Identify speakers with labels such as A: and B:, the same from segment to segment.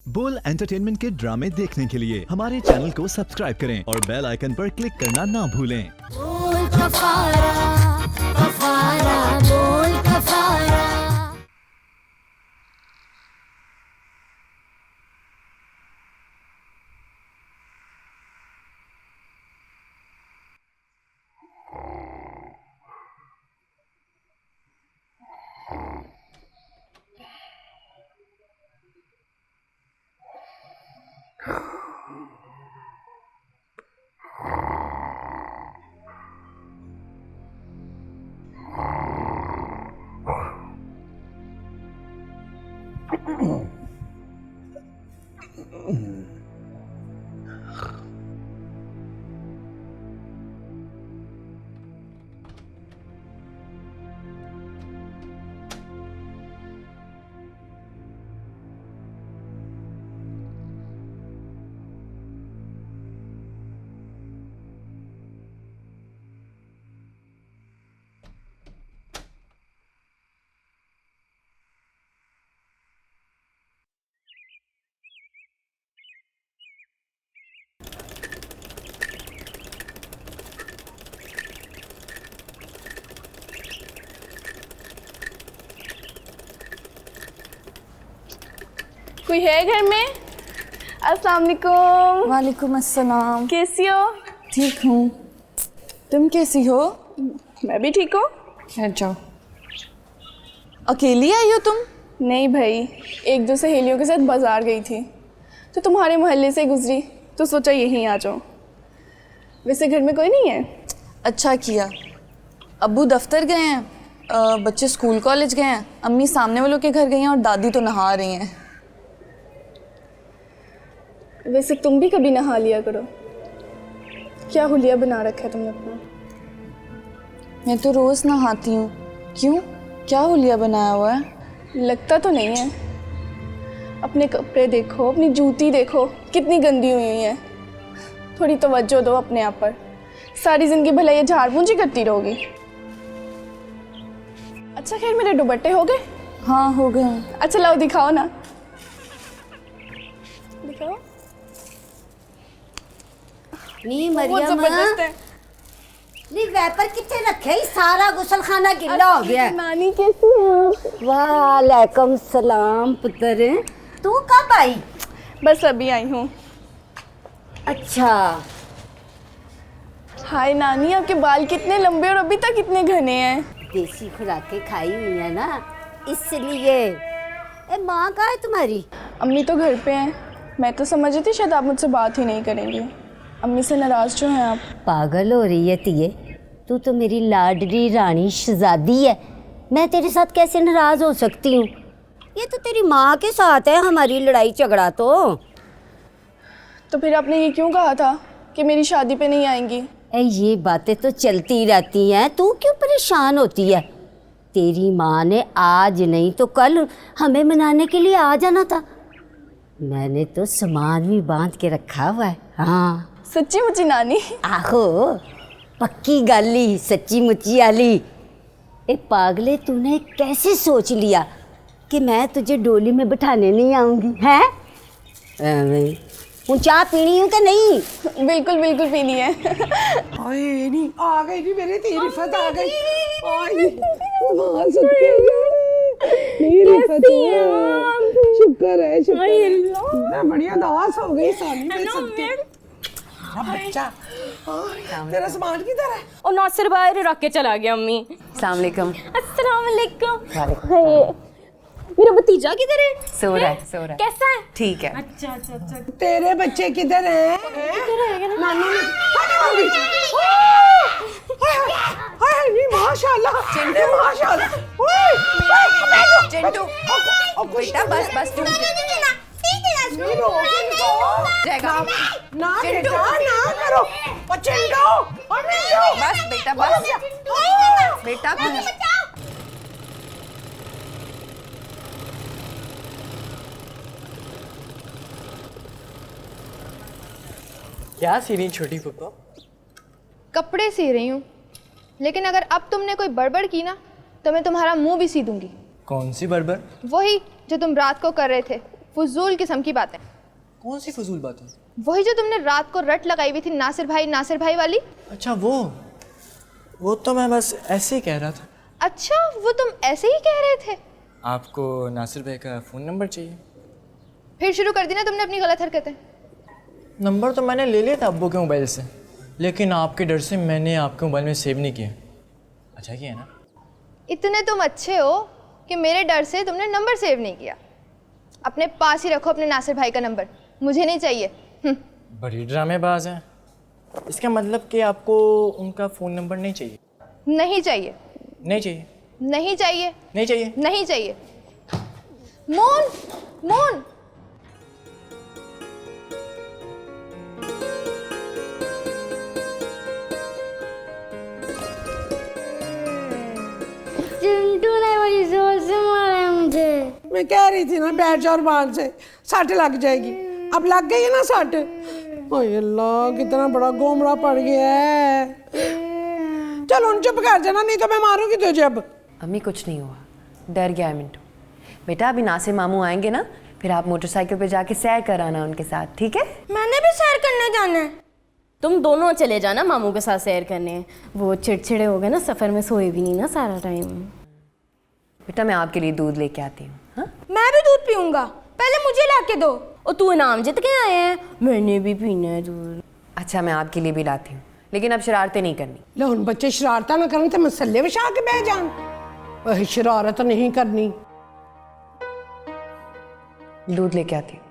A: बोल एंटरटेनमेंट के ड्रामे देखने के लिए हमारे चैनल को सब्सक्राइब करें और बेल आइकन पर क्लिक करना ना भूलें।
B: बोल कफारा, कफारा, बोल कफारा।
C: कोई है घर में? अस्सलाम वालेकुम।
D: वालेकुम अस्सलाम।
C: कैसी हो?
D: ठीक हूँ, तुम कैसी हो?
C: मैं भी ठीक हूँ।
D: बैठ जाओ। अकेली आई हो तुम?
C: नहीं भाई, एक दो सहेलियों के साथ बाजार गई थी तो तुम्हारे मोहल्ले से गुजरी तो सोचा यहीं आ जाओ। वैसे घर में कोई नहीं है?
D: अच्छा किया। अब्बू दफ्तर गए हैं, बच्चे स्कूल कॉलेज गए हैं, अम्मी सामने वालों के घर गई हैं और दादी तो नहा रही हैं।
C: वैसे तुम भी कभी नहा लिया करो। क्या हुलिया बना रखा है तुमने अपना?
D: मैं तो रोज़ नहाती हूँ। क्यों, क्या हुलिया बनाया हुआ है?
C: लगता तो नहीं है। अपने कपड़े देखो, अपनी जूती देखो कितनी गंदी हुई है। थोड़ी तवज्जो दो अपने आप पर। सारी ज़िंदगी भला ये झाड़ पूंजी करती रहोगी। अच्छा खैर, मेरे दुपट्टे हो गए?
D: हाँ हो गए हैं।
C: अच्छा लाओ दिखाओ ना, दिखाओ।
E: नी
C: बहुत
E: मरियम,
C: जबरदस्त है।
E: नी वैपर कितने रखे ही, सारा गुसल खाना गिल्ला हो गया।
C: नानी कैसी है?
E: वालेकुम सलाम पुत्र, तू कब आई?
C: बस अभी आई हूँ।
E: अच्छा,
C: हाय नानी, आपके बाल कितने लंबे और अभी तक इतने घने हैं।
E: देसी खुराकें खाई हुई है ना, इसलिए। ए माँ कहाँ है तुम्हारी?
C: अम्मी तो घर पे हैं। मैं तो समझ रही थी शायद आप मुझसे बात ही नहीं करेंगी। अम्मी से नाराज़ जो हैं आप।
E: पागल हो रही है तिये, तू तो मेरी लाडली रानी शहजादी है, मैं तेरे साथ कैसे नाराज़ हो सकती हूँ? ये तो तेरी माँ के साथ है हमारी लड़ाई झगड़ा।
C: तो फिर आपने ये क्यों कहा था कि मेरी शादी पे नहीं आएंगी?
E: ये बातें तो चलती रहती हैं, तू क्यों परेशान होती है? तेरी माँ ने आज नहीं तो कल हमें मनाने के लिए आ जाना था। मैंने तो सामान भी बांध के रखा हुआ है। हाँ
C: सच्ची मुच्ची नानी?
E: आहो, पक्की गाली सच्ची मुच्ची आली। ए पागले, तूने कैसे सोच लिया कि मैं तुझे डोली में बिठाने नहीं आऊँगी? हैं चाय पीनी हूँ कि नहीं?
C: बिल्कुल बिल्कुल पीनी है।
F: आए नहीं, आ गई नहीं मेरी तेरी फत आ गई। आए मां सत्य मेरी फतिया, शुक्र है शुक्र। मैं बढ़िया दास हो गई साली में सत्य। बच्चा तेरा सामान किधर है?
G: और नासिर भाई रख के चला गया। अम्मी
D: अस्सलाम वालेकुम।
G: अस्सलाम वालेकुम। मेरा भतीजा किधर है?
D: सो रहा है।
G: कैसा है?
D: ठीक है।
G: अच्छा अच्छा अच्छा।
F: तेरे बच्चे किधर हैं? नानी ने हाय नहीं, माशाल्लाह चिंटू, माशाल्लाह।
D: चिंटू बेटा बस बस तू
F: ना बेटा ना करो। चिंटू
D: बस बेटा बस बेटा
H: क्या सी रही छोटी पप्पा?
I: कपड़े सी रही हूँ, लेकिन अगर अब तुमने कोई बड़बड़ की ना तो मैं तुम्हारा मुंह भी सी दूंगी।
H: कौन सी बड़बड़?
I: वही जो तुम रात को कर रहे थे, फजूल किस्म की बातें।
H: कौन सी फजूल बात है?
I: वही जो तुमने रात को रट लगाई हुई थी नासिर भाई वाली।
H: अच्छा वो तो मैं बस ऐसे ही कह रहा था।
I: अच्छा, वो तुम ऐसे ही कह रहे थे?
H: आपको नासिर भाई का फ़ोन नंबर चाहिए?
I: फिर शुरू कर दी ना तुमने अपनी गलत हरकतें।
H: नंबर तो मैंने ले लिया था अब्बू के मोबाइल से, लेकिन आपके डर से मैंने आपके मोबाइल में सेव नहीं किया। अच्छा किया ना? इतने
I: तुम अच्छे हो कि मेरे डर से तुमने नंबर सेव नहीं किया। अपने पास ही रखो अपने नासिर भाई का नंबर, मुझे नहीं चाहिए।
H: बड़ी ड्रामेबाज है। इसका मतलब कि आपको उनका फ़ोन नंबर नहीं चाहिए?
I: नहीं चाहिए।
H: नहीं चाहिए?
I: नहीं चाहिए।
H: नहीं चाहिए?
I: नहीं चाहिए। मोन, मोन।
B: चिंटू ने बड़ी जोर से मारा है मुझे।
F: मैं कह रही थी ना बैठ जाओ बाहर से, सट लग जाएगी। अब लग गई है ना सट। ओए अल्लाह, कितना बड़ा गोमड़ा पड़ गया है। चलो उन चुप कर जाना, नहीं तो मैं मारूंगी तुझे अब।
J: अम्मी कुछ नहीं हुआ, डर गया है मिंटू। बेटा अभी नासिर मामू आएंगे ना, फिर आप मोटरसाइकिल पे जाके सैर कराना उनके साथ, ठीक है?
G: मैंने भी सैर करने जाना है। तुम दोनों चले जाना मामू के साथ सैर करने। वो चिड़चिड़े हो गए ना, सफ़र में सोए भी नहीं ना सारा टाइम।
J: बेटा मैं आपके लिए दूध लेके आती हूँ। हाँ,
G: मैं भी दूध पीऊंगा, पहले मुझे ला के दो। और तू इनाम जीत के आए हैं, मैंने भी पीना है दूध।
J: अच्छा मैं आपके लिए भी लाती हूँ, लेकिन अब शरारतें नहीं करनी।
F: लो उन बच्चे शरारता ना करें तो मसले विछा के बह जान। वही शरारत नहीं करनी।
J: दूध लेके आती हूँ।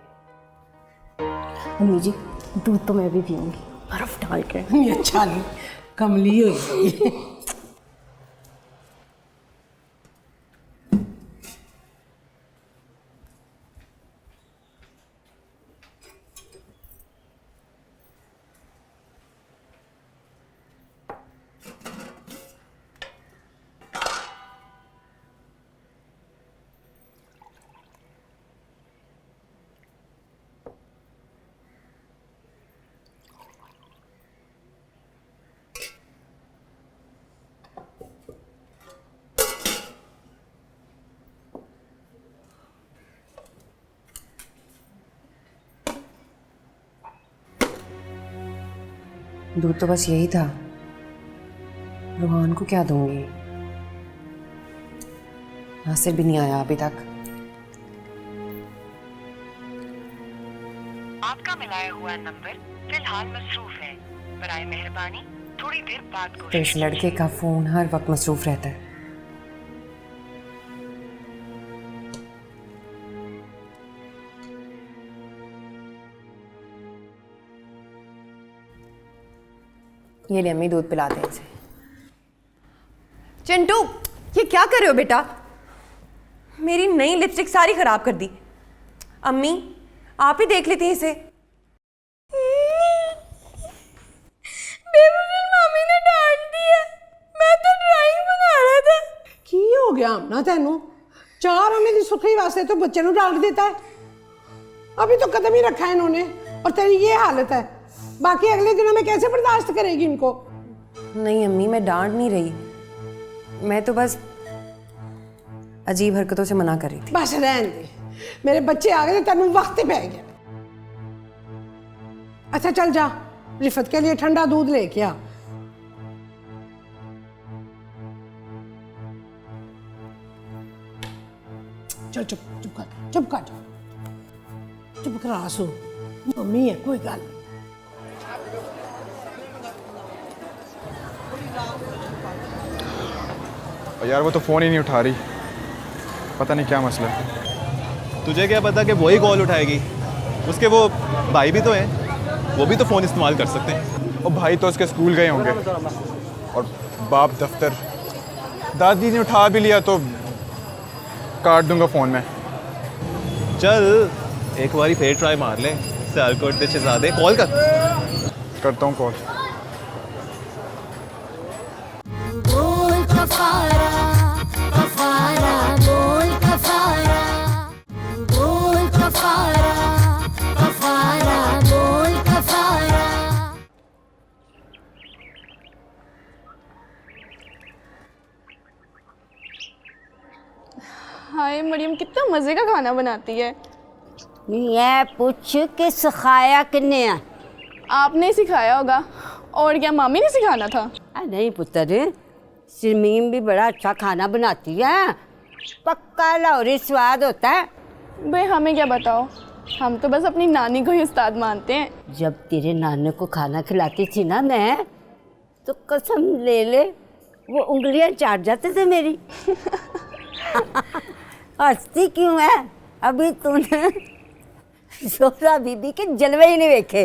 G: अम्मी जी दूध तो मैं भी पीऊंगी, बर्फ डाल के।
F: नहीं अच्छा नहीं, कमली हो गई।
J: दूध तो बस यही था, रुहान को क्या दूंगी? नासिर भी नहीं आया अभी तक।
K: आपका मिलाया हुआ नंबर फिलहाल मसरूफ है, बराए मेहरबानी थोड़ी देर बाद
J: तो इस लड़के का फोन हर वक्त मसरूफ रहता है। ये ले अम्मी दूध पिलाते हैं इसे। चिंटू ये क्या कर रहे हो बेटा? मेरी नई लिपस्टिक सारी खराब कर दी। अम्मी आप ही देख लेती हैं इसे।
G: मामी ने डांट दिया, मैं तो ड्राइंग बना रहा था।
F: की हो गया ना तेनू? 4 आने की सुखी वास्ते तो बच्चे ਨੂੰ डांट देता है। अभी तो कदम ही रखा है इन्होंने और तेरी ये हालत है। बाकी अगले दिनों में कैसे बर्दाश्त करेगी इनको?
J: नहीं अम्मी मैं डांट नहीं रही, मैं तो बस अजीब हरकतों से मना कर रही थी।
F: बस रहने दे, मेरे बच्चे आ गए तेनू वक्त ही पै गया। अच्छा चल जा, रिफत के लिए ठंडा दूध लेके आ। चल चुप चुप कर, चुप कर, चुप कर। आंसू मम्मी है, कोई गल नहीं।
L: यार वो तो फ़ोन ही नहीं उठा रही, पता नहीं क्या मसला है।
A: तुझे क्या पता कि वही कॉल उठाएगी? उसके वो भाई भी तो हैं, वो भी तो फ़ोन इस्तेमाल कर सकते हैं।
L: और भाई तो उसके स्कूल गए होंगे और बाप दफ्तर। दादी ने उठा भी लिया तो काट दूंगा फ़ोन में।
A: चल एक बारी फिर ट्राई मार ले। सियालकोट दे शहजादे, कॉल
L: करता हूँ कॉल।
B: बोल कफारा कफारा बोल कफारा बोल कफारा कफारा बोल कफारा।
C: हाय मरियम कितना मज़े का खाना बनाती है।
E: नहीं है पूछ के सिखाया किन्ने है?
C: आपने ही सिखाया होगा, और क्या मामी ने सिखाना था?
E: नहीं पुत्र, सिरमीम भी बड़ा अच्छा खाना बनाती है, पक्का लाहौरी स्वाद होता है।
C: भाई हमें क्या बताओ, हम तो बस अपनी नानी को ही उस्ताद मानते हैं।
E: जब तेरे नानी को खाना खिलाती थी ना मैं, तो कसम ले ले वो उंगलियां चाट जाते थे मेरी। हंसती क्यों है? अभी तूने जोहरा बीबी के जलवे ही नहीं देखे।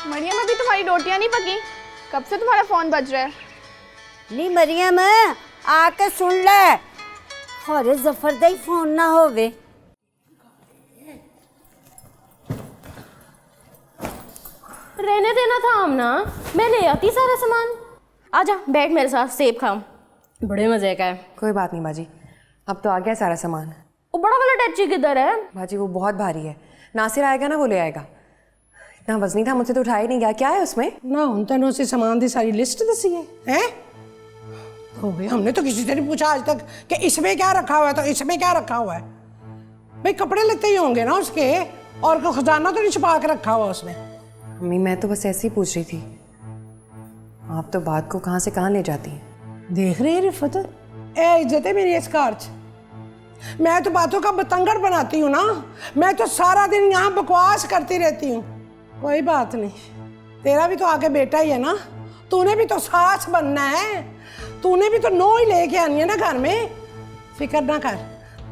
C: मरियम अभी तुम्हारी रोटियां नहीं पकी, कब से तुम्हारा फोन बज रहा है?
E: नहीं मरियम आके सुन ले, अरे जफर दा ही फोन ना होवे।
G: रहने देना था आमना, मैं ले आती सारा सामान। आजा बैठ मेरे साथ, सेब खाओ, बड़े मजे का है।
J: कोई बात नहीं बाजी, अब तो आ गया सारा सामान।
G: वो बड़ा वाला टैची किधर है?
J: बाजी वो बहुत भारी है, नासिर आएगा ना वो ले आएगा। इतना वजनी था, मुझसे तो उठाया ही नहीं गया। क्या है उसमें?
F: ना हुन तेन उस सामान की सारी लिस्ट दसी है हैं? हो गई, हमने तो किसी से नहीं पूछा आज तक कि इसमें क्या रखा हुआ है, तो इसमें क्या रखा हुआ है। भाई कपड़े लेते ही होंगे ना उसके, और कोई खजाना तो नहीं छुपा के रखा हुआ उसमें।
J: मम्मी मैं तो बस ऐसे ही पूछ रही थी, आप तो बात को कहाँ से कहाँ ले जाती हैं।
F: देख रही है रिफत, ए इज्जत है मेरी इस कारच। मैं तो बातों का बतंगड़ बनाती हूँ ना, मैं तो सारा दिन यहाँ बकवास करती रहती हूँ। कोई बात नहीं, तेरा भी तो आगे बेटा ही है ना, तूने भी तो सास बनना है, तूने भी तो नो ही लेके आनी है ना घर में। फिक्र ना कर,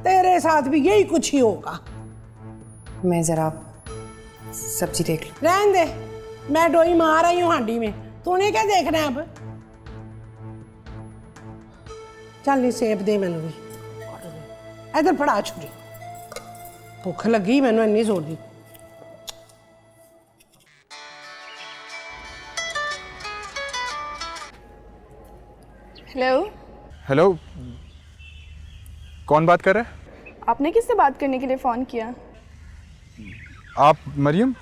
F: तेरे साथ भी यही कुछ ही होगा।
J: मैं जरा सब्जी देख लूं।
F: रहने दे, मैं डोई मार आई हूँ हांडी में, तूने क्या देखना है अब। चल ये सेब दे मैनू भी, इधर फड़ा छुरी, भुख लगी मैनू इन्नी जोर दी।
C: हेलो
L: हेलो, कौन बात कर रहा है?
C: आपने किससे बात करने के लिए फ़ोन किया?
L: आप मरियम?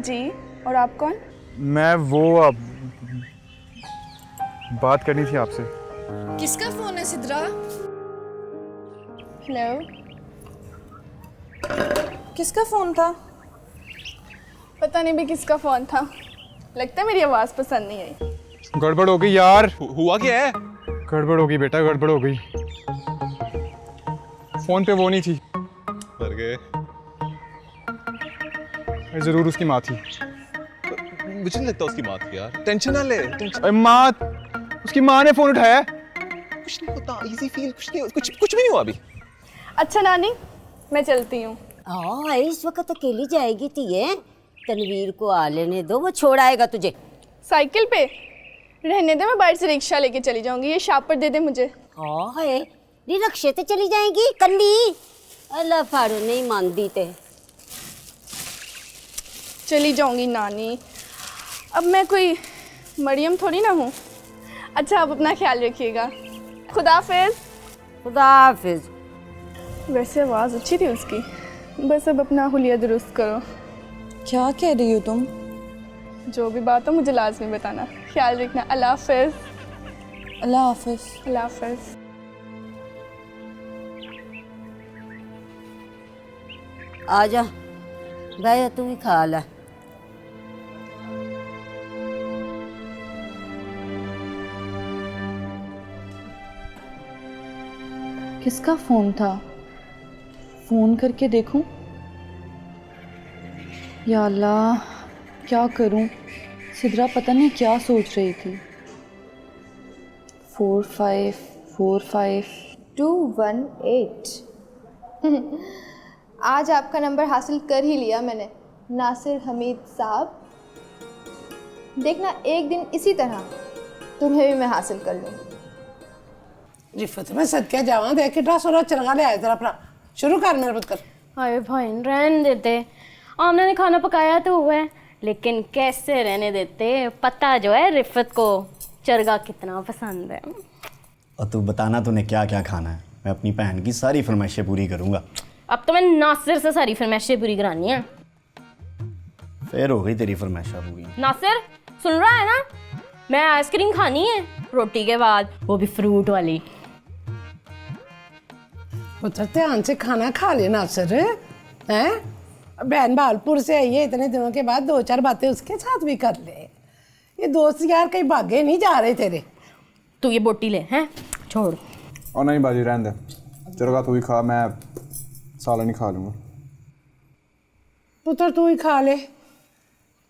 C: जी, और आप कौन?
L: मैं वो बात करनी थी आपसे।
D: किसका फोन है सिद्रा?
C: हेलो,
D: किसका फोन था?
C: पता नहीं भी किसका फ़ोन था, लगता है मेरी आवाज़ पसंद नहीं आई।
L: गड़बड़ हो गई यार।
A: हुआ क्या है?
L: गड़बड़ हो गई बेटा, गड़बड़ हो गई। फोन पे वो नहीं थी,
A: मर गए।
L: जरूर उसकी माँ थी।
A: मुझे नहीं लगता उसकी माँ थी यार, टेंशन ना ले।
L: अरे माँ, उसकी माँ ने फोन उठाया।
A: कुछ नहीं होता, इजी फील, कुछ भी नहीं हुआ अभी।
C: अच्छा नानी, मैं चलती हूँ।
E: हाँ इस वक्त अकेली जाएगी तीये, तनवीर को आ लेने दो, वो छोड़ आएगा तुझे।
C: साइकिल पे रहने दे, मैं बाहर से रिक्शा लेके चली जाऊंगी, ये शापर दे दे मुझे।
E: हाँ है, रिक्शे ते चली जाएगी कल्ली? अल्लाह फाड़ो नहीं मानदी ते
C: चली जाऊंगी नानी, अब मैं कोई मरियम थोड़ी ना हूँ। अच्छा आप अपना ख्याल रखिएगा, खुदा हाफिज।
E: खुदा हाफिज।
C: वैसे आवाज़ अच्छी थी उसकी, बस अब अपना हुलिया दुरुस्त करो।
D: क्या कह रही हो तुम?
C: जो भी बात हो मुझे लाजमी बताना, ख्याल रखना। अल्लाह हाफिज।
D: अल्लाह हाफिज।
C: अल्लाह हाफिज।
E: आजा गया, तू ही खा ला।
D: किसका फोन था? फोन करके देखूं। या अल्लाह क्या करूं, सिद्रा पता नहीं क्या सोच रही थी।
I: 4545 218। आज आपका नंबर हासिल कर ही लिया मैंने, नासिर हमीद साहब। देखना एक दिन इसी तरह तुम्हें भी मैं हासिल कर लूँगी।
F: रिफत मैं सदके जावा, देख कितना सूरज चलगा ले आया तेरा अपना। शुरू कर मेरे पुत्र।
G: हाय भाई रहने देते, आमना ने खाना पकाया तो हुआ है, लेकिन कैसे रहने देते। पता जो है रिफत को चरगा कितना पसंद है।
M: और तू बताना तूने क्या क्या खाना है, मैं अपनी बहन की सारी फरमाइशें पूरी करूँगा।
G: अब तो मैं नासिर से सारी फरमाइशें पूरी करानी है।
M: फिर हो गई तेरी फरमाइशें पूरी।
G: नासिर सुन रहा है ना, मैं आइसक्रीम खानी है रोटी के बाद, वो भी फ्रूट वाली।
F: पुत्र ध्यान से खाना खा लेना सर। हैं बहन भालपुर से आई है, इतने दिनों के बाद 2-4 बातें उसके साथ भी कर ले। ये दोस्त यार कहीं भागे नहीं जा रहे तेरे।
G: तू ये बोटी ले हैं, छोड़।
L: और नहीं बाजी रहने दे, तेरे का तू ही खा, मैं सालन ही खा लूँगा।
F: पुत्र तू ही खा ले,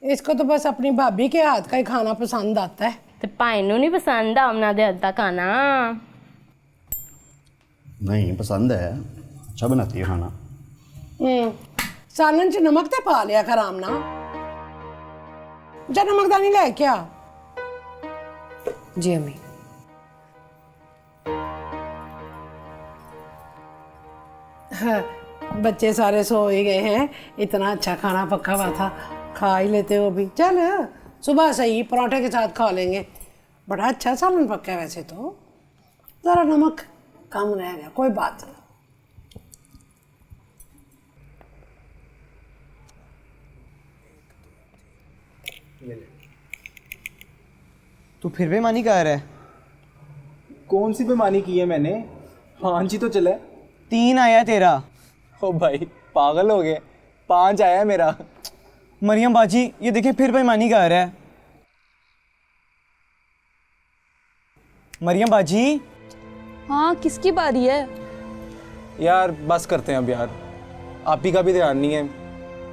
F: इसको तो बस अपनी भाभी के हाथ का ही खाना पसंद आता है।
G: तो पाइनू नहीं पसंद आमना दे हद खाना?
M: नहीं पसंद है, अच्छा बनाती है खाना।
F: सालन च नमक ते पा लिया कर आमना, जा नमकदानी ले क्या।
J: जी अम्मी।
F: हाँ, बच्चे सारे सो ही गए हैं, इतना अच्छा खाना पका हुआ था, खा ही लेते हो भी। चल सुबह से ही पराठे के साथ खा लेंगे, बड़ा अच्छा सालन पका है वैसे तो, ज़रा नमक कम रह गया, कोई बात नहीं।
H: तू फिर बेईमानी कर रहा है?
N: कौन सी बेईमानी की है मैंने? 5 ही तो चला है।
H: 3 आया तेरा।
N: ओ भाई पागल हो गए, 5 आया है मेरा।
H: मरियम बाजी ये देखिए फिर बेईमानी कर रहा है। मरियम बाजी।
D: हाँ किसकी बारी है?
N: यार बस करते हैं अब यार, आप ही का भी ध्यान नहीं है,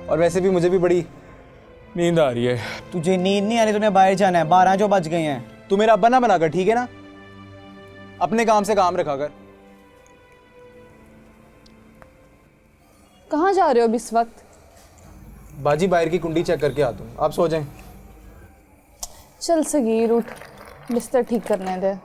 N: और वैसे भी मुझे भी बड़ी नींद आ रही है।
H: तुझे नींद नहीं आ रही, तूने बाहर जाना है, 12 जो बज गए हैं।
N: तू मेरा अब्बा ना बनाकर, ठीक है ना? अपने काम से काम रखा कर।
D: कहाँ जा रहे हो अभी इस वक्त?
N: बाजी बाहर की कुंडी चेक करके आता हूँ, आप सो जाएं।
D: चल सगीर उठ, बिस्तर ठीक करने दे।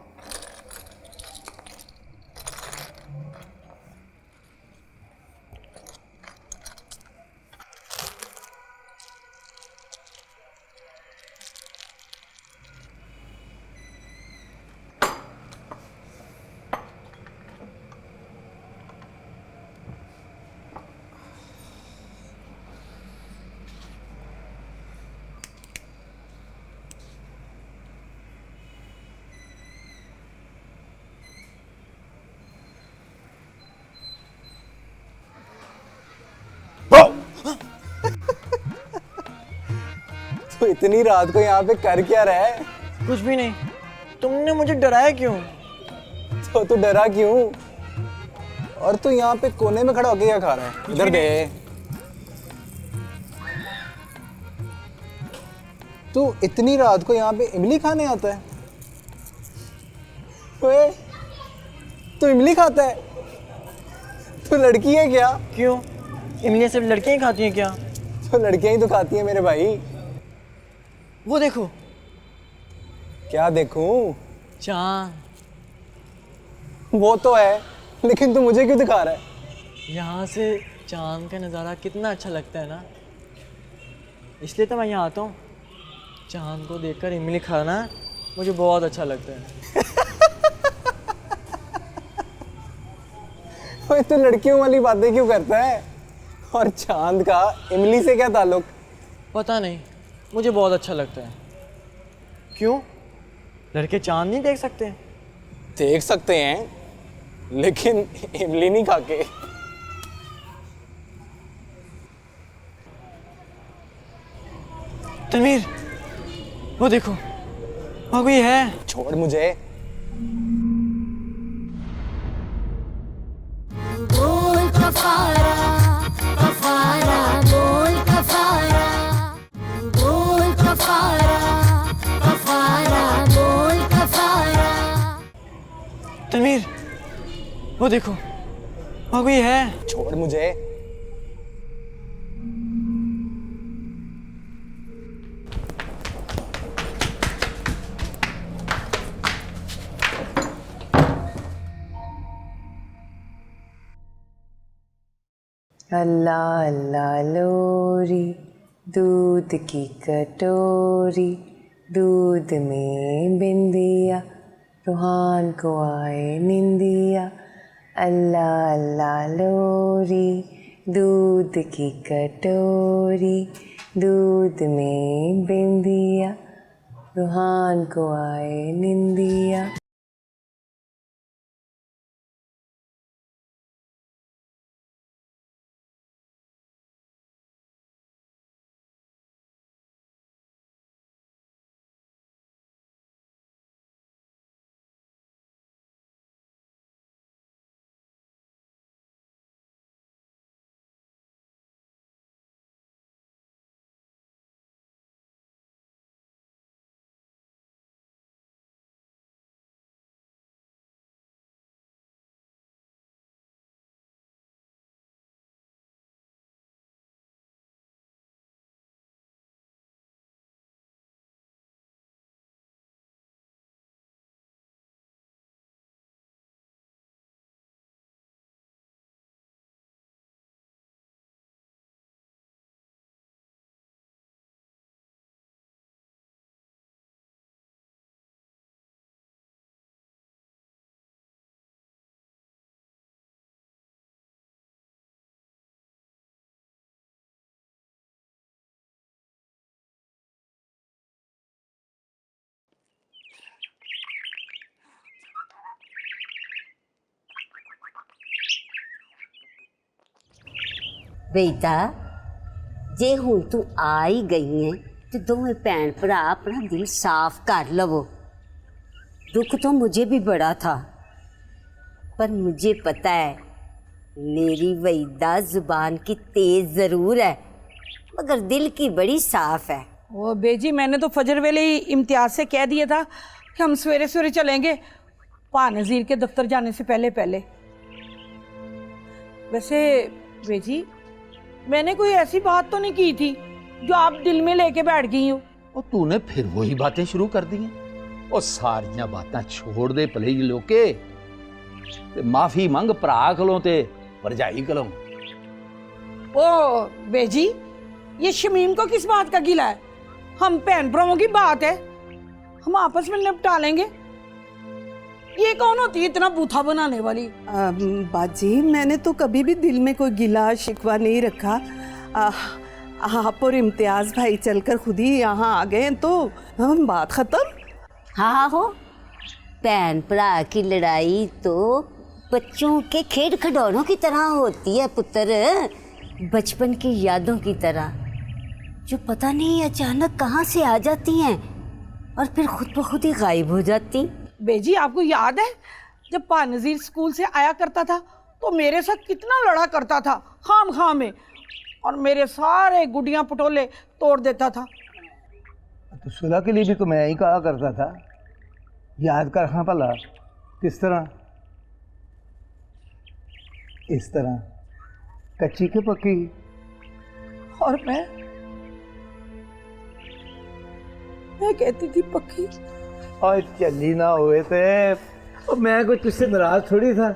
N: तो इतनी रात को यहाँ पे कर क्या रहा है?
H: कुछ भी नहीं। तुमने मुझे डराया क्यों?
N: तो तू डरा क्यों? और तू यहाँ पे कोने में खड़ा होके क्या खा रहा है? इधर दे। तू इतनी रात को यहाँ पे इमली खाने आता है? ओए, तू इमली खाता है? तू लड़की है क्या?
H: क्यों? इमली सिर्फ लड़कियां ही खाती हैं क्या?
N: तो लड़कियां ही तो खाती हैं मेरे भाई।
H: वो देखो।
N: क्या देखूं?
H: चांद।
N: वो तो है, लेकिन तू मुझे क्यों दिखा रहा है?
H: यहाँ से चांद का नज़ारा कितना अच्छा लगता है ना, इसलिए तो मैं यहाँ आता हूँ। चांद को देखकर इमली खाना मुझे बहुत अच्छा लगता है।
N: ओए तू लड़कियों वाली बातें क्यों करता है? और चांद का इमली से क्या ताल्लुक?
H: पता नहीं, मुझे बहुत अच्छा लगता है। क्यों? लड़के चांद नहीं देख सकते?
N: देख सकते हैं, लेकिन इमली नहीं खा के।
H: तनवीर, वो देखो, वहाँ कोई है।
N: छोड़ मुझे।
B: बोल कफारा कफारा बोल कफारा बोल कफारा कफारा बोल कफारा।
H: तनवीर, वो देखो, वहाँ कोई है।
N: छोड़ मुझे।
K: अल्लाह अल्लाह लोरी, दूध की कटोरी, दूध में बिंदिया, रूहान को आए निंदिया। अल्लाह अल्लाह लोरी, दूध की कटोरी, दूध में बिंदिया, रूहान को आए निंदिया।
E: बेटा जे हुण तू आ ही गई है तो दोवें भैन भरा अपना दिल साफ कर लवो। दुख तो मुझे भी बड़ा था, पर मुझे पता है मेरी वहीदा जुबान की तेज ज़रूर है मगर दिल की बड़ी साफ है।
F: ओ बेजी, मैंने तो फजर वेले ही इम्तियाज से कह दिया था कि हम सवेरे सवेरे चलेंगे पा नज़ीर के दफ्तर जाने से पहले पहले। वैसे बेजी, मैंने कोई ऐसी बात तो नहीं की थी जो आप दिल में लेके बैठ गई हो।
O: और तूने फिर वही बातें शुरू कर दी हैं। और सारियां बातें छोड़ दे भले ही लोके ते माफी मंग भरा कोलों ते भरजाई कोलों।
F: ओ बेजी, ये शमीम को किस बात का गिला है? हम बहन भराओं की बात है, हम आपस में निपटा लेंगे। ये कौन होती है इतना बूथा बनाने वाली?
P: बाजी, मैंने तो कभी भी दिल में कोई गिला शिकवा नहीं रखा। आप और इम्तियाज भाई चलकर खुद ही यहाँ आ गए तो हम बात खत्म।
E: हाँ हो, बहन भरा की लड़ाई तो बच्चों के खेल खिडौनों की तरह होती है पुत्र, बचपन की यादों की तरह जो पता नहीं अचानक कहाँ से आ जाती हैं और फिर खुद ब खुद ही गायब हो जाती।
F: बेजी, आपको याद है जब पा नज़ीर स्कूल से आया करता था तो मेरे साथ कितना लड़ा करता था खाम में, और मेरे सारे गुड़ियाँ पटोले तोड़ देता था।
Q: तो सुलह के लिए भी तो मैं ही कहा करता था, याद कर। हाँ भला किस तरह? इस तरह कच्ची के पक्की।
F: और मैं कहती थी पक्की।
Q: और चली ना हुए थे। और मैं कोई तुझसे नाराज थोड़ी था,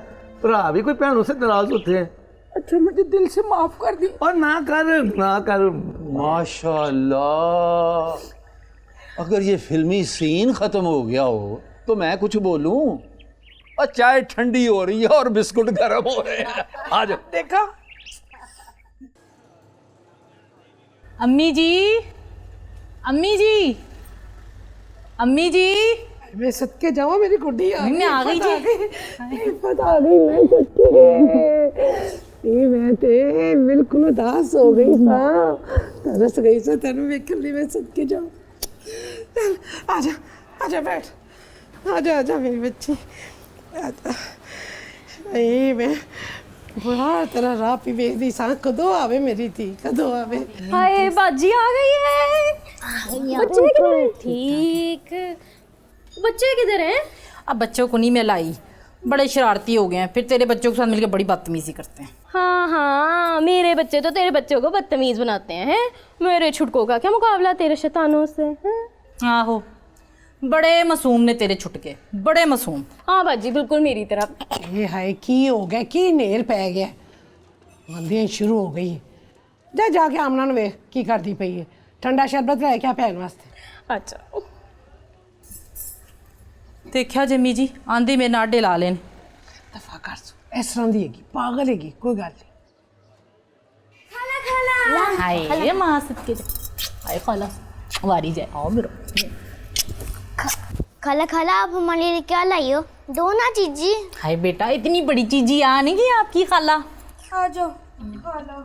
Q: भरा भी कोई भैनों से नाराज होते हैं।
F: अच्छा, मुझे दिल से माफ कर दी।
Q: और ना कर।
O: माशाल्लाह, अगर ये फिल्मी सीन खत्म हो गया हो तो मैं कुछ बोलूं? और चाय ठंडी हो रही है और बिस्कुट गर्म हो रहे हैं। आ जाओ।
F: देखा
R: अम्मी जी, अम्मी जी, अम्मी जी,
F: मैं सदके जाऊँ मेरी गुड्डी आ
R: गई जी।
F: पता नहीं मैं सदके मैं ते बिल्कुल उदास हो गई था, तरस गई सा तेन वेख ली। मैं सदके जाऊँ। आजा आजा बैठ, आजा मेरी बच्ची, आजा। मैं बुरा तेरा राह पी वेखदी सा, कदों आवे मेरी थी, कदों आवे।
G: हाय बाजी आ गई है। बच्चे किधर हैं? ठीक, बच्चे किधर हैं?
R: अब बच्चों को नहीं मैं लाई, बड़े शरारती हो गए हैं, फिर तेरे बच्चों के साथ मिलकर बड़ी बदतमीजी करते हैं।
G: हाँ, मेरे बच्चे तो तेरे बच्चों को बदतमीज बनाते हैं। मेरे छुटकों का क्या मुकाबला तेरे शैतानों से?
R: आहो, बड़े मासूम ने तेरे छुटके, बड़े मासूम।
G: हाँ बाजी, बिल्कुल मेरी तरह।
F: ये हाय की हो गया, की नेर पै गया, आंधियां शुरू हो गई। जा जाके आमना ने वेख की करती पई है, ठंडा शरबत लाए क्या भैन वास्ते?
G: अच्छा
R: देखा जम्मी जी, आंधी मेरे नाल ला लेन।
F: दफा कर सो, इस तरह दी हैगी, पागल हैगी, कोई गल नहीं।
R: हाय मां सदके हाय खाला, वारी जाए आओ मेरो।
S: खाला आप हमारे लिए क्या लाई हो? दो ना चीजी।
R: हाय बेटा, इतनी बड़ी चीजी आ नहीं गई आपकी खाला।
S: आ जाओ खाला।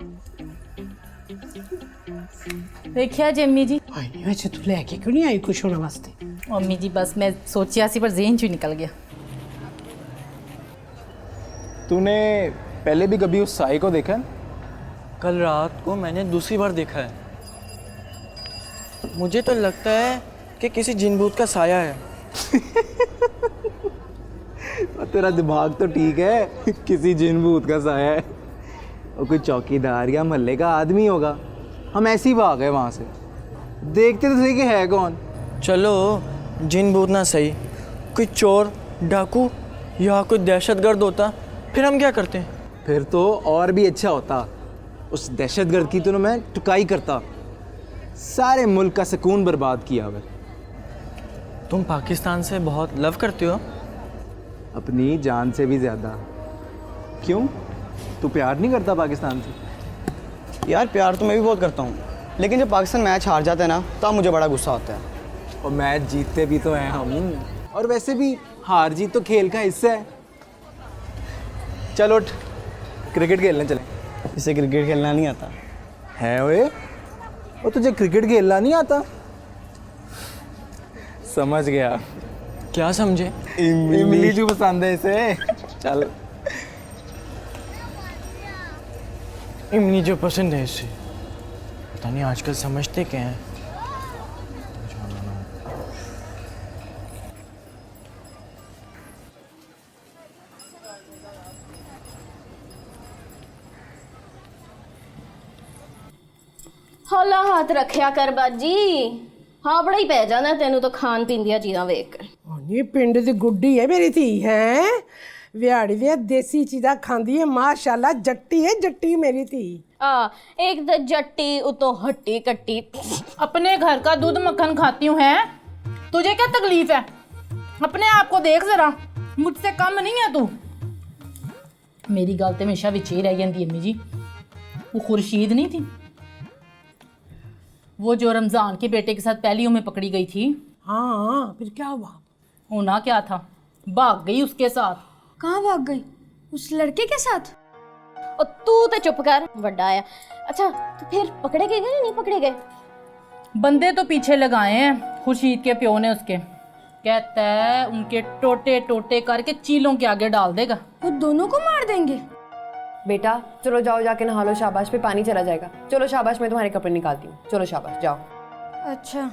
R: देखिया जम्मी जी।
F: वैसे तू लेके क्यों नहीं आई खुश होने वास्ते?
R: मम्मी जी बस मैं सोचिया सी पर ज़हन चो निकल गया।
N: तूने पहले भी कभी उस साई को देखा है?
H: कल रात को मैंने दूसरी बार देखा है। मुझे तो लगता है कि किसी जिन भूत का साया है।
N: तेरा दिमाग तो ठीक है, किसी जिन भूत का साया है। और कोई चौकीदार या मोहल्ले का आदमी होगा। हम ऐसे ही भाग गए वहाँ से, देखते तो सही कि है कौन।
H: चलो जिन भूत ना सही, कोई चोर डाकू या कोई दहशतगर्द होता, फिर हम क्या करते?
N: फिर तो और भी अच्छा होता। उस दहशतगर्द की तो मैं टुकाई करता, सारे मुल्क का सुकून बर्बाद किया। अगर
H: तुम पाकिस्तान से बहुत लव करते हो?
N: अपनी जान से भी ज़्यादा। क्यों, तू प्यार नहीं करता पाकिस्तान से?
T: यार प्यार तो मैं भी बहुत करता हूँ, लेकिन जब पाकिस्तान मैच हार जाता है ना तब मुझे बड़ा गुस्सा आता है।
N: और मैच जीतते भी तो हैं हम, और वैसे भी हार जीत तो खेल का हिस्सा है। चलो क्रिकेट खेलने चले।
T: इसे क्रिकेट खेलना नहीं आता।
N: है ओए, वो तुझे क्रिकेट खेलना नहीं आता? समझ गया।
H: क्या समझे?
N: इमली जो पसंद है इसे। चल
H: इमली जो पसंद है इसे, पता नहीं आजकल समझते क्या हैं।
G: हौला हाथ रखिया कर बाजी, हाँ बड़ा ही पै जाना तेनू तो खान पीन दियां चीज़ां वेख कर।
F: ये पिंड दी गुड्डी है मेरी धी है, व्याड़ी दियां देसी चीज़ां खांदी है माशाल्लाह, जट्टी है जट्टी मेरी धी।
G: एक तो जट्टी उतो हट्टी कट्टी।
R: अपने घर का दूध मक्खन खाती हूँ है, तुझे क्या तकलीफ है? अपने आप को देख जरा, मुझसे कम नहीं है तू। मेरी गल तो हमेशा विच ही रह जाती अम्मी जी। वो खुर्शीद नहीं थी, वो जो रमजान के बेटे के साथ पहलियों में पकड़ी गई थी।
F: हाँ फिर क्या हुआ?
R: होना क्या था, भाग गई उसके साथ।
C: कहाँ भाग गई? उस लड़के के साथ?
G: और तू तो चुप कर, बड़ा आया। अच्छा तो फिर पकड़े गए या नहीं पकड़े गए?
R: बंदे तो पीछे लगाए हैं खुर्शीद के प्यो ने उसके, कहता है उनके टोटे टोटे करके चीलों के आगे डाल देगा।
C: वो दोनों को मार देंगे?
J: बेटा चलो जाओ, जाके नहा लो, शाबाश पे पानी चला जाएगा। चलो शाबाश, मैं तुम्हारे कपड़े निकालती हूँ। चलो शाबाश जाओ।
C: अच्छा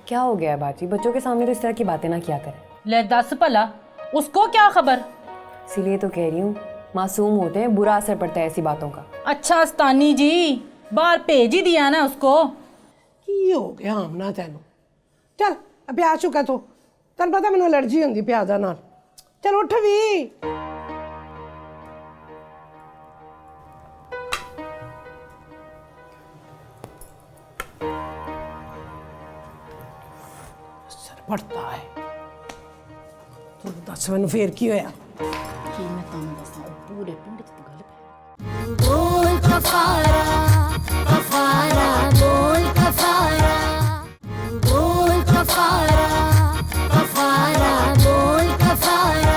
J: क्या हो गया है बाजी, बच्चों के सामने तो इस तरह की बातें ना किया करें।
R: ले दस भला, उसको क्या खबर?
J: इसीलिए तो कह रही हूँ, मासूम होते हैं, बुरा असर पड़ता है ऐसी बातों का।
R: अच्छा अस्तानी जी, बाहर भेज ही दिया ना उसको।
F: की हो गया आमना तेनू? चल अब आ चुका तू, तेन पता मैनू एलर्जी होंदी प्याजा नाल। चल उठ भी। सर पड़ता है तू दस मैनू फिर की होया?
R: पूरे पिंड च गल
B: बोल कफारा कफारा बोल कफारा बोल कफारा कफारा बोल कफारा।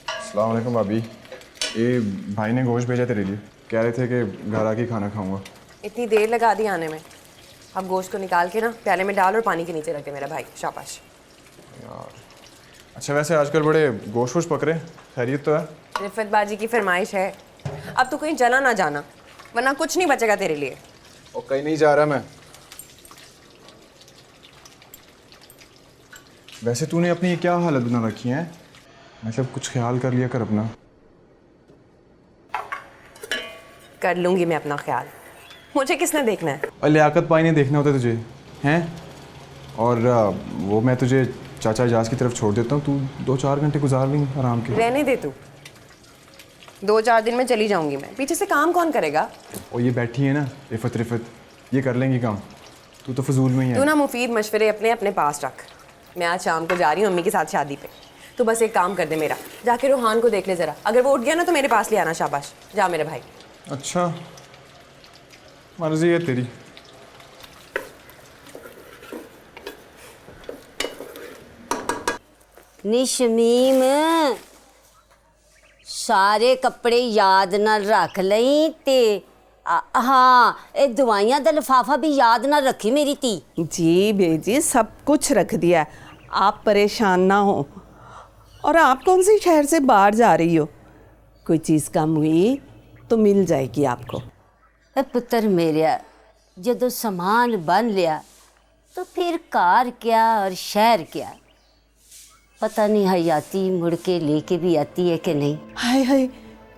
L: अस्सलाम वालेकुम भाभी, ये भाई ने गोश्त भेजा तेरे लिए, कह रहे थे कि घर आके खाना खाऊंगा।
J: इतनी देर लगा दी आने में। अब गोश्त को निकाल के ना प्याले में डाल और पानी के नीचे रख दे मेरा भाई। शाबाश
L: यार। अच्छा वैसे आजकल बड़े गोश्त वोश्त पक रहे, खैरियत तो है?
J: रिफत बाजी की फरमाइश है, अब तू कहीं चला ना जाना, वरना कुछ नहीं बचेगा तेरे लिए।
L: और कहीं नहीं जा रहा मैं। वैसे तूने अपनी क्या हालत बना रखी है? मतलब कुछ ख्याल कर लिया कर अपना।
J: कर लूंगी मैं अपना ख्याल, मुझे किसने देखना है?
L: और लियाकत पाई नहीं देखना होता तुझे हैं? और वो मैं तुझे चाचा इजाज की तरफ छोड़ देता हूँ, तू 2-4 घंटे गुजार लेंगे आराम के।
J: रहने दे तू, 2-4 दिन में चली जाऊंगी मैं, पीछे से काम कौन करेगा?
L: और ये बैठी है ना रिफत, ये कर लेंगी काम, तू तो फजूल में ही है।
J: तू ना मुफीद मशवरे अपने पास रख। मैं आज शाम को जा रही हूँ अम्मी के साथ शादी पे, तो बस एक काम कर दे मेरा, जाके रूहान को देख ले ज़रा, अगर वो उठ गया ना तो मेरे पास ले आना। शाबाश जा मेरे भाई।
L: अच्छा मर्जी है तेरी।
E: निशमीम सारे कपड़े याद नाल रख लई ते हाँ ये दवाइयां दा लिफाफा भी याद ना रखी मेरी धी।
P: जी बेजी सब कुछ रख दिया, आप परेशान ना हो। और आप कौन सी शहर से बाहर जा रही हो? कोई चीज़ कम हुई तो मिल जाएगी आपको।
E: पुत्र मेरा जदों समान बन लिया तो फिर कार क्या और शहर क्या, पता नहीं हयाती मुड़ के लेके भी आती है कि नहीं।
P: हाय हाय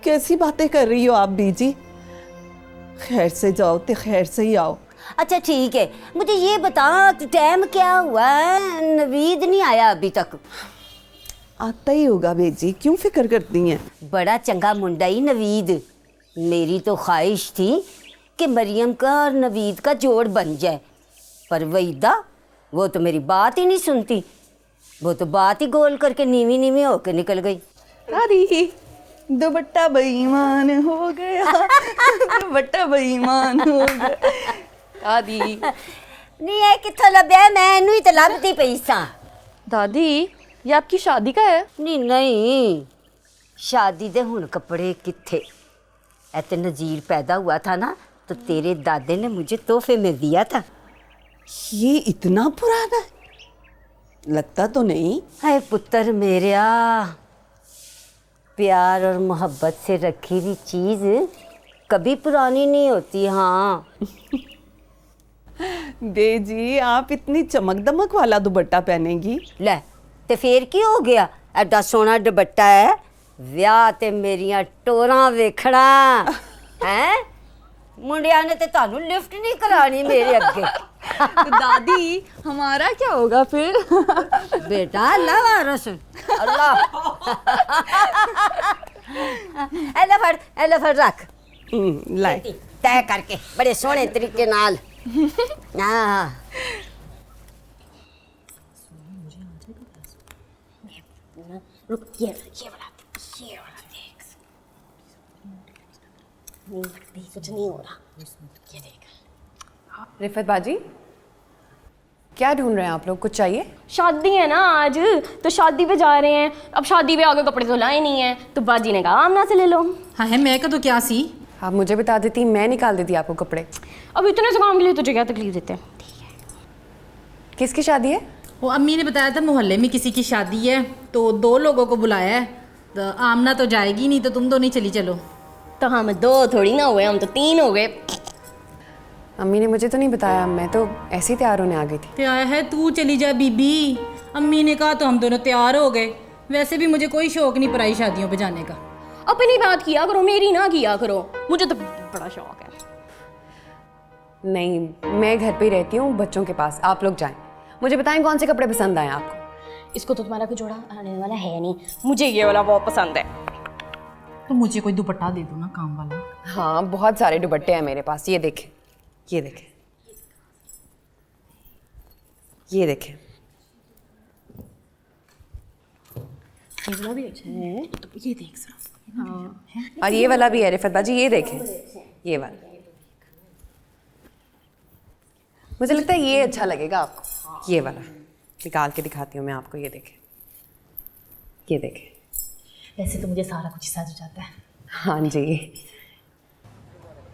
P: कैसी बातें कर रही हो आप बीजी, खैर से जाओ तो खैर से ही आओ।
E: अच्छा ठीक है, मुझे ये बता टाइम क्या हुआ है? नवीद नहीं आया अभी तक?
P: आता ही होगा बेजी, क्यों फिक्र करती हैं?
E: बड़ा चंगा मुंडा ही नवीद। मेरी तो ख्वाहिश थी कि मरियम का और नवीद का जोड़ बन जाए, पर वहीदा वो तो मेरी बात ही नहीं सुनती, वो तो बात ही गोल करके नीवी नीवी होकर निकल गई।
D: दादी दुपट्टा बेईमान हो गया, दुपट्टा बेईमान हो गया। दादी
E: नहीं है किथों लभ्या, मैनू ही तो लभदी पई सा।
D: दादी ये आपकी शादी का है?
E: नहीं नहीं, शादी दे हुन कपड़े किथे। ऐसे नज़ीर पैदा हुआ था ना तो तेरे दादे ने मुझे तोहफे में दिया था।
P: ये इतना पुराना है? लगता तो नहीं।
E: हाय पुत्र मेरा, प्यार और मोहब्बत से रखी हुई चीज कभी पुरानी नहीं होती। हाँ
P: बे जी, आप इतनी चमक दमक वाला दुपट्टा पहनेगी?
E: ले ते फिर की हो गया, एडा सोहना दुपट्टा है, विआह ते मेरियां टोरां वेखना है। मुंडिया ने ते तानू लिफ्ट नहीं करानी मेरे अगे।
D: तो दादी हमारा क्या होगा फिर?
E: बेटा अल्लाह वारस अल्लाह। एला फड़ रख,
P: लाए
E: तय करके बड़े सोहने तरीके नाल। हाँ रुक, ये वाला देख, कुछ नहीं हो रहा, ये देख।
J: रिफत बाजी क्या ढूंढ रहे हैं आप लोग, कुछ चाहिए?
G: शादी है ना आज, तो शादी पे जा रहे हैं। अब शादी पे आगे कपड़े तो लाए नहीं है, तो बाजी ने कहा आमना से ले लो।
R: हाँ है, मैं का तो क्या सी,
J: आप मुझे बता देती, मैं निकाल देती आपको कपड़े।
G: अब इतने से काम के लिए तुझे क्या तकलीफ देते हैं?
J: किसकी शादी है?
R: वो अम्मी ने बताया था मोहल्ले में किसी की शादी है, तो 2 लोगों को बुलाया है। तो आमना तो जाएगी नहीं, तो तुम दोनों चली चलो।
G: तो हम 2 थोड़ी ना हुए, हम तो 3 हो गए।
J: अम्मी ने मुझे तो नहीं बताया, मैं तो ऐसे ही तैयार होने आ गई थी।
R: तैयार है तू चली जा बीबी, अम्मी ने कहा तो हम दोनों तैयार हो गए। वैसे भी मुझे कोई शौक नहीं पराई शादियों पे जाने का।
G: अपनी बात किया करो, मेरी ना किया करो, मुझे तो बड़ा शौक है।
J: नहीं, मैं घर पे ही रहती हूँ बच्चों के पास, आप लोग जाएं। मुझे बताएं कौन से कपड़े पसंद आए आपको?
G: इसको तो तुम्हारा कोई जोड़ा आने वाला है नहीं, मुझे ये वाला बहुत पसंद है।
R: तो मुझे कोई दुपट्टा दे दो ना काम वाला।
J: हाँ बहुत सारे दुपट्टे हैं मेरे पास, ये देखें, ये देखें, ये देखें।
G: ये वाला भी अच्छा है, तो ये देख जरा। हाँ
J: और ये वाला भी है रिफत बाजी, ये देखें, ये वाला। मुझे लगता है ये अच्छा लगेगा आपको, ये वाला निकाल के दिखाती हूँ मैं आपको, ये देखें, ये देखें।
R: वैसे तो मुझे सारा कुछ सज जाता है।
J: हाँ जी।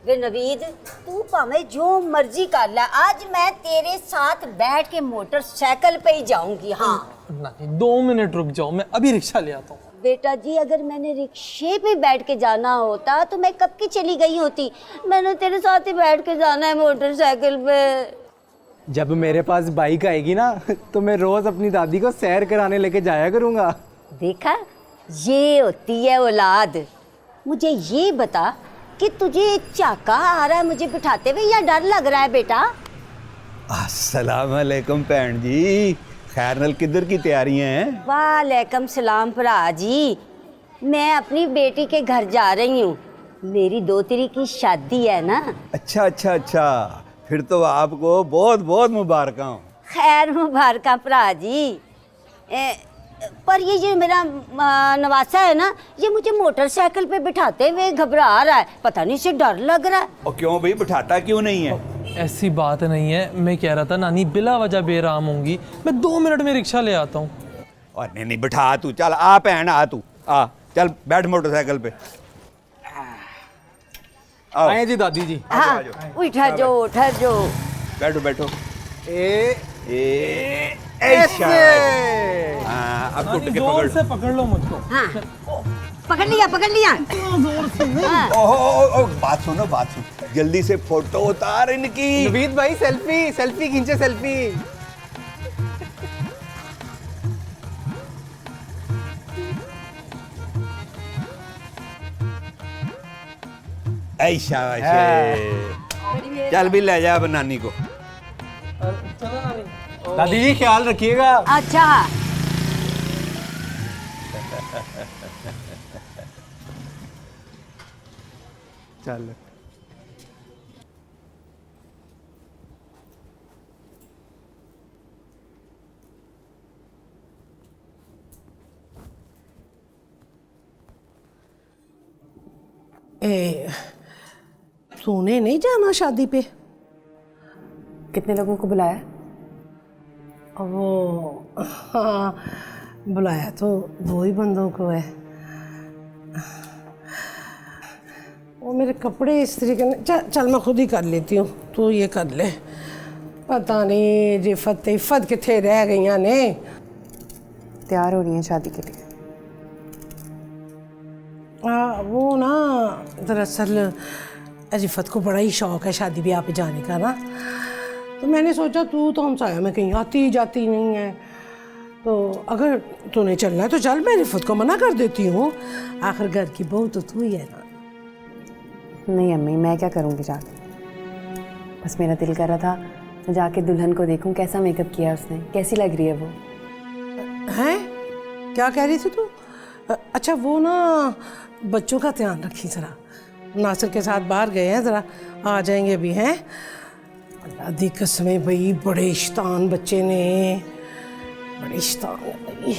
E: वे नवीद, तू भाਵੇਂ जो मर्जी कर ले, आज मैं तेरे साथ बैठ के मोटरसाइकिल पे ही जाऊंगी। हाँ
H: 2 मिनट रुक जाओ, मैं अभी रिक्शा ले आता हूँ।
E: बेटा जी, अगर मैंने रिक्शे पे बैठ के जाना होता तो मैं कब की चली गई होती। मैंने तेरे साथ ही बैठ के जाना है मोटरसाइकिल पे।
N: जब मेरे पास बाइक आएगी ना तो मैं रोज अपनी दादी को सैर कराने लेके जाया करूँगा।
E: देखा, ये होती है औलाद। मुझे ये बता कि तुझे झाका आ रहा है मुझे बिठाते हुए या डर लग रहा है बेटा?
U: अस्सलाम वालेकुम भैन जी, खैर नाल किधर की तैयारियां हैं?
E: वालेकुम सलाम भरा जी, मैं अपनी बेटी के घर जा रही हूँ। मेरी 2 तारीख की शादी है ना।
U: अच्छा अच्छा अच्छा, फिर तो आपको बहुत बहुत मुबारक हो।
E: खैर मुबारक भरा जी। पर ये मेरा नवासा है ना, ये मुझे मोटरसाइकिल पे बिठाते हुए घबरा रहा है, पता नहीं इसे डर लग रहा है।
U: और क्यों भाई, बिठाता क्यों नहीं है?
H: ऐसी बात नहीं है, मैं कह रहा था नानी बिला वजह बेराम होंगी, मैं 2 मिनट में रिक्शा ले आता हूँ।
U: और नहीं बिठा तू, चल आ भैन आ, तू आ, चल बैठ मोटरसाइकिल पे।
N: आए जी दादी जी।
E: हाँ उठा जो, उठा जो,
U: बैठो बैठो।
N: ऐसे।
U: हाँ, अब टूट के
H: जोर
U: पकड़।
H: से पकड़ लो मुझको।
E: हाँ पकड़ लिया, पकड़ लिया।
H: जोर से।
U: ओहो, बात सुनो, बात सुनो, जल्दी से फोटो उतार इनकी।
N: नवीद भाई सेल्फी, सेल्फी खींचे, सेल्फी।
U: ऐशा चल भी ले जा अब नानी को।
N: दादी जी ख्याल रखिएगा।
E: अच्छा
N: चल।
P: तूने नहीं जाना शादी पे?
J: कितने लोगों को बुलाया?
P: वो हाँ, बुलाया तो 2 ही बंदों को है। वो मेरे कपड़े इस्त्री करने, चल मैं खुद ही कर लेती हूँ, तू ये कर ले। पता नहीं रिफत इफत कितने रह गई ने।
J: तैयार हो रही हैं शादी के लिए?
P: वो ना दरअसल रिफत को बड़ा ही शौक है शादी ब्याह पे जाने का ना, तो मैंने सोचा तू तो हमसाया में कहीं आती जाती नहीं है, तो अगर तूने चलना है तो चल, मैं रिफत को मना कर देती हूँ, आखिर घर की बहू तो तू ही है ना।
J: नहीं अम्मी, मैं क्या करूँगी जाके, बस मेरा दिल कर रहा था मैं जाके दुल्हन को देखूं कैसा मेकअप किया उसने, कैसी लग रही है वो।
P: हैं? क्या कह रही थी तू? अच्छा वो ना बच्चों का ध्यान रखी ज़रा, नासिर के साथ बाहर गए हैं, ज़रा आ जाएंगे भी हैं। अल्लाह दी कसमें भाई, बड़े शैतान बच्चे ने, बड़े शैतान है भाई।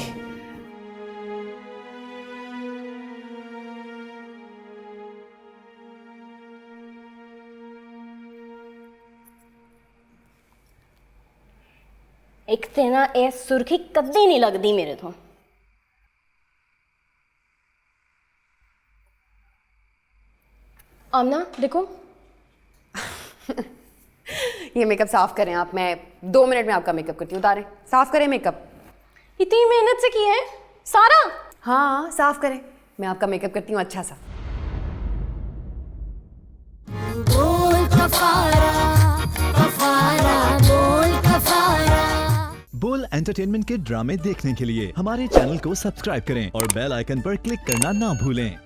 G: एक ते ना ये सुर्खी कदी नहीं लगती मेरे तो। आमना देखो
J: ये मेकअप साफ करें आप, मैं 2 मिनट में आपका मेकअप करती हूँ। उतारें, साफ करें मेकअप।
G: इतनी मेहनत से की है सारा?
J: हाँ साफ करें, मैं आपका मेकअप करती हूँ अच्छा सा।
B: बोल कफारा, कफारा, बोल कफारा।
A: बोल एंटरटेनमेंट के ड्रामे देखने के लिए हमारे चैनल को सब्सक्राइब करें और बेल आइकन पर क्लिक करना ना भूलें।